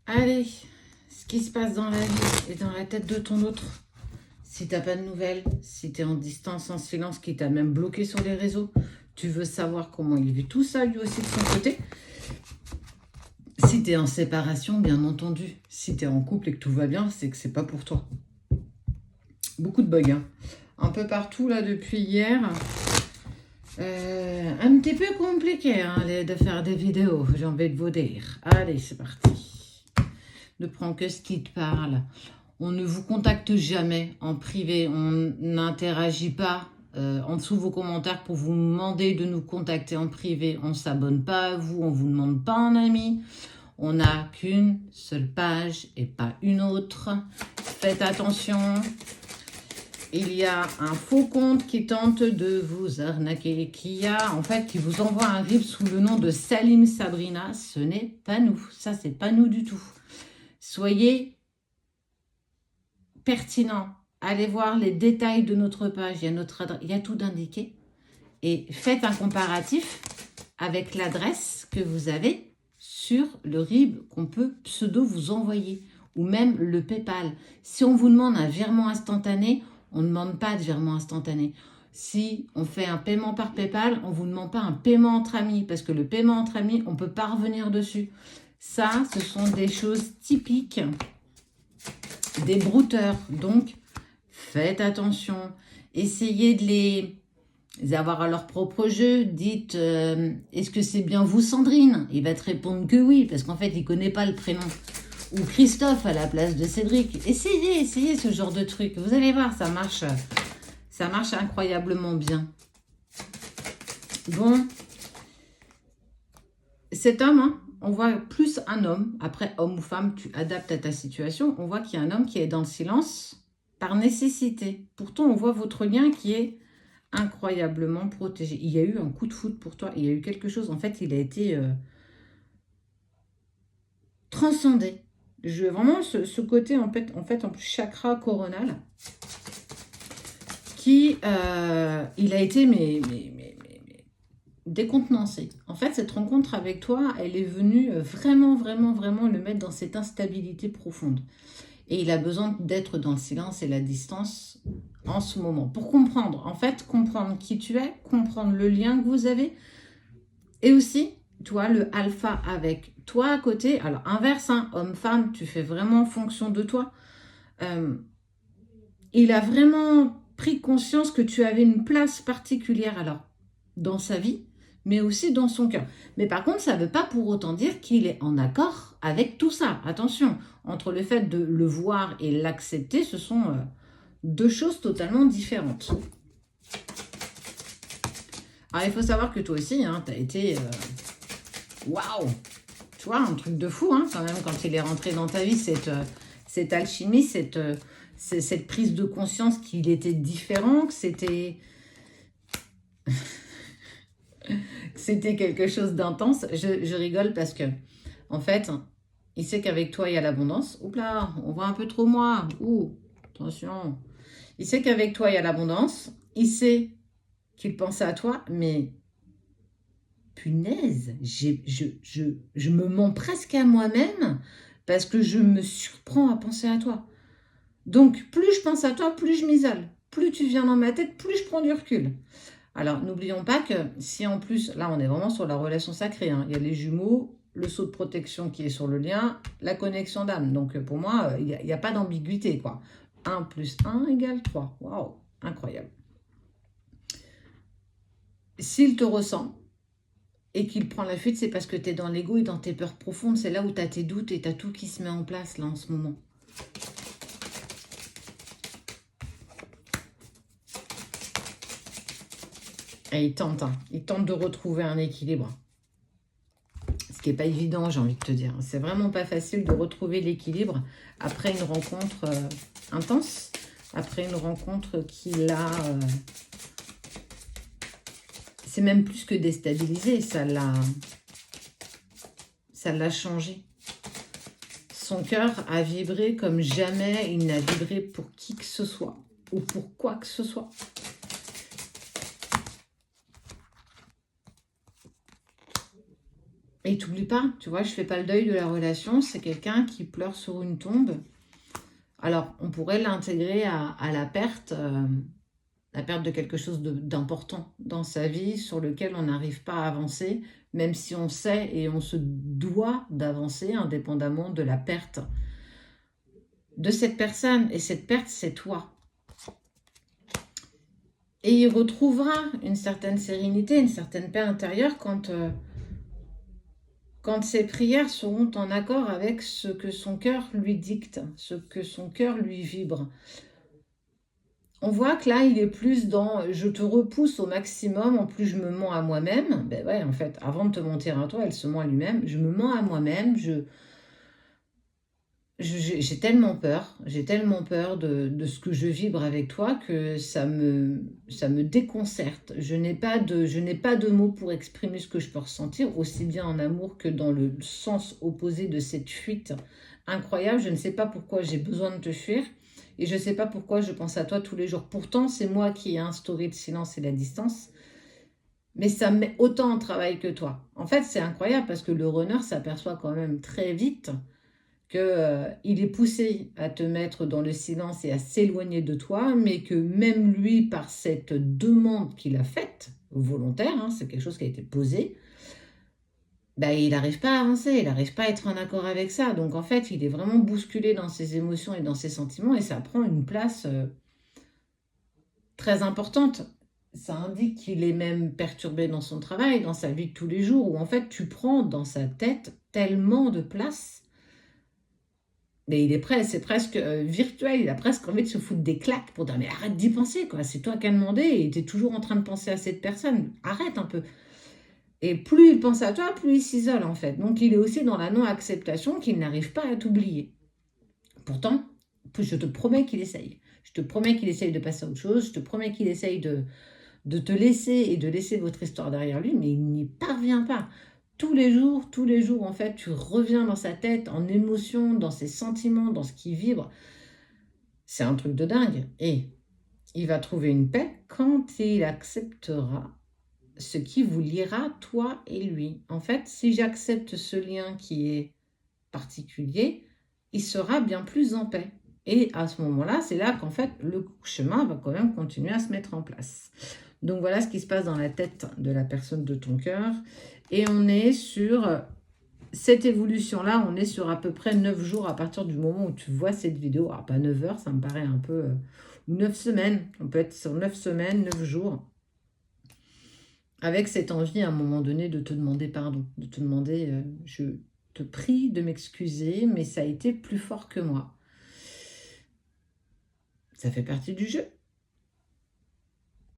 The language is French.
Allez, ce qui se passe dans la vie et dans la tête de ton autre. Si t'as pas de nouvelles, si t'es en distance, en silence, qui t'a même bloqué sur les réseaux, tu veux savoir comment il vit tout ça lui aussi de son côté. Si t'es en séparation, bien entendu. Si t'es en couple et que tout va bien, c'est que c'est pas pour toi. Beaucoup de bugs, hein. Un peu partout là depuis hier. Un petit peu compliqué hein, de faire des vidéos, j'ai envie de vous dire. Allez, c'est parti. Ne prends que ce qui te parle. On ne vous contacte jamais en privé, on n'interagit pas en dessous de vos commentaires pour vous demander de nous contacter en privé. On ne s'abonne pas à vous, on ne vous demande pas un ami. On n'a qu'une seule page et pas une autre. Faites attention. Il y a un faux compte qui tente de vous arnaquer, qui vous envoie un RIB sous le nom de Salim Sabrina. Ce n'est pas nous. Ça, c'est pas nous du tout. Soyez pertinent. Allez voir les détails de notre page. Il y a notre adresse, il y a tout d'indiqué. Et faites un comparatif avec l'adresse que vous avez sur le RIB qu'on peut pseudo vous envoyer. Ou même le PayPal. Si on vous demande un virement instantané, on ne demande pas de virement instantané. Si on fait un paiement par PayPal, on ne vous demande pas un paiement entre amis. Parce que le paiement entre amis, on ne peut pas revenir dessus. Ça, ce sont des choses typiques des brouteurs. Donc, faites attention. Essayez de les avoir à leur propre jeu. Dites, est-ce que c'est bien vous, Sandrine? Il va te répondre que oui, parce qu'en fait, il ne connaît pas le prénom. Ou Christophe à la place de Cédric. Essayez ce genre de truc. Vous allez voir, ça marche incroyablement bien. Bon, cet homme, hein, on voit plus un homme. Après, homme ou femme, tu adaptes à ta situation. On voit qu'il y a un homme qui est dans le silence par nécessité. Pourtant, on voit votre lien qui est incroyablement protégé. Il y a eu un coup de foudre pour toi. Il y a eu quelque chose. En fait, il a été transcendé. Vraiment, ce côté, en fait, en plus, chakra coronal, qui, il a été, mais décontenancé. En fait, cette rencontre avec toi, elle est venue vraiment le mettre dans cette instabilité profonde. Et il a besoin d'être dans le silence et la distance en ce moment. Pour comprendre, en fait, comprendre qui tu es, comprendre le lien que vous avez. Et aussi, toi, le alpha avec toi à côté. Alors, inverse, hein, homme-femme, tu fais vraiment en fonction de toi. Il a vraiment pris conscience que tu avais une place particulière, alors, dans sa vie, mais aussi dans son cœur. Mais par contre, ça ne veut pas pour autant dire qu'il est en accord avec tout ça. Attention, entre le fait de le voir et l'accepter, ce sont deux choses totalement différentes. Alors, il faut savoir que toi aussi, hein, tu as été... Waouh! Tu vois, un truc de fou, hein, quand même, quand il est rentré dans ta vie, cette alchimie, cette prise de conscience qu'il était différent, que c'était... C'était quelque chose d'intense. Je rigole parce que, en fait, il sait qu'avec toi, il y a l'abondance. Oups là, on voit un peu trop moi. Ouh, attention. Il sait qu'avec toi, il y a l'abondance. Il sait qu'il pensait à toi, mais punaise, je me mens presque à moi-même parce que je me surprends à penser à toi. Donc, plus je pense à toi, plus je m'isole. Plus tu viens dans ma tête, plus je prends du recul. Alors, n'oublions pas que si en plus, là, on est vraiment sur la relation sacrée, hein, il y a les jumeaux, le sceau de protection qui est sur le lien, la connexion d'âme. Donc, pour moi, il n'y a pas d'ambiguïté, quoi. 1 plus 1 égale 3. Waouh, incroyable. S'il te ressent et qu'il prend la fuite, c'est parce que tu es dans l'ego et dans tes peurs profondes. C'est là où tu as tes doutes et tu as tout qui se met en place, là, en ce moment. Et il tente de retrouver un équilibre. Ce qui n'est pas évident, j'ai envie de te dire. C'est vraiment pas facile de retrouver l'équilibre après une rencontre intense, après une rencontre qui l'a... c'est même plus que déstabilisé, ça l'a changé. Son cœur a vibré comme jamais il n'a vibré pour qui que ce soit, ou pour quoi que ce soit. Et t'oublie pas, tu vois, je fais pas le deuil de la relation, c'est quelqu'un qui pleure sur une tombe. Alors, on pourrait l'intégrer à la perte de quelque chose d'important dans sa vie, sur lequel on n'arrive pas à avancer, même si on sait et on se doit d'avancer, indépendamment de la perte de cette personne. Et cette perte, c'est toi. Et il retrouvera une certaine sérénité, une certaine paix intérieure quand ses prières seront en accord avec ce que son cœur lui dicte, ce que son cœur lui vibre. On voit que là, il est plus dans « je te repousse au maximum, en plus je me mens à moi-même ». Ben ouais, en fait, avant de te mentir à toi, elle se ment à lui-même. Je me mens à moi-même, j'ai tellement peur de ce que je vibre avec toi que ça me déconcerte. Je n'ai pas de mots pour exprimer ce que je peux ressentir, aussi bien en amour que dans le sens opposé de cette fuite incroyable. Je ne sais pas pourquoi j'ai besoin de te fuir et je ne sais pas pourquoi je pense à toi tous les jours. Pourtant, c'est moi qui ai instauré le silence et la distance, mais ça me met autant en travail que toi. En fait, c'est incroyable parce que le runner s'aperçoit quand même très vite qu'il est poussé à te mettre dans le silence et à s'éloigner de toi, mais que même lui, par cette demande qu'il a faite, volontaire, hein, c'est quelque chose qui a été posé, bah, il n'arrive pas à avancer, il n'arrive pas à être en accord avec ça. Donc en fait, il est vraiment bousculé dans ses émotions et dans ses sentiments, et ça prend une place très importante. Ça indique qu'il est même perturbé dans son travail, dans sa vie de tous les jours, où en fait, tu prends dans sa tête tellement de place. Mais il est prêt, c'est presque virtuel, il a presque envie de se foutre des claques pour dire « mais arrête d'y penser, quoi, c'est toi qui as demandé et tu es toujours en train de penser à cette personne, arrête un peu ». Et plus il pense à toi, plus il s'isole en fait. Donc il est aussi dans la non-acceptation qu'il n'arrive pas à t'oublier. Pourtant, je te promets qu'il essaye. Je te promets qu'il essaye de passer à autre chose, je te promets qu'il essaye de te laisser et de laisser votre histoire derrière lui, mais il n'y parvient pas. Tous les jours, en fait, tu reviens dans sa tête, en émotion, dans ses sentiments, dans ce qui vibre. C'est un truc de dingue. Et il va trouver une paix quand il acceptera ce qui vous liera, toi et lui. En fait, si j'accepte ce lien qui est particulier, il sera bien plus en paix. Et à ce moment-là, c'est là qu'en fait, le chemin va quand même continuer à se mettre en place. Donc voilà ce qui se passe dans la tête de la personne de ton cœur. Et on est sur cette évolution-là, on est sur à peu près 9 jours à partir du moment où tu vois cette vidéo. Alors pas 9 heures, ça me paraît un peu... ou 9 semaines, on peut être sur 9 semaines, 9 jours. Avec cette envie à un moment donné de te demander pardon. De te demander, je te prie de m'excuser, mais ça a été plus fort que moi. Ça fait partie du jeu.